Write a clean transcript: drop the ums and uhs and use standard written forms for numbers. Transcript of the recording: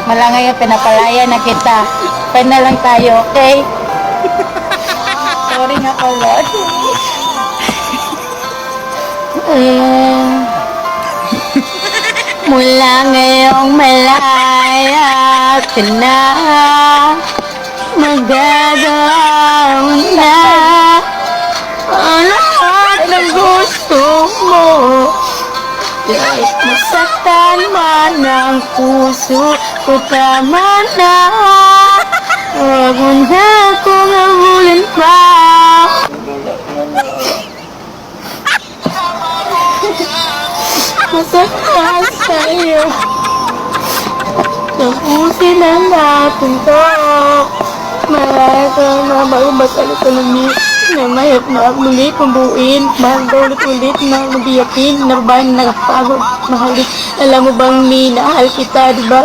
Mala ngayon, pinapalaya na kita. Pwede na lang tayo, okay? Sorry nga pala. Mula ngayong malaya ka na, magagawin na ang lahat ng gusto mo. Kahit masaktan man ang puso ko, tama na. Huwag mo na akong habulin pa. Masaktan sa'yo. Tapusin ang natin to. Marami kang mabagabas alit-alamit na mahirap na muli pambuin. Mahal daw ulit-ulit na mabiyakin. Nababahan na nakapagod. Mahalik. Alam mo bang minahal kita, diba?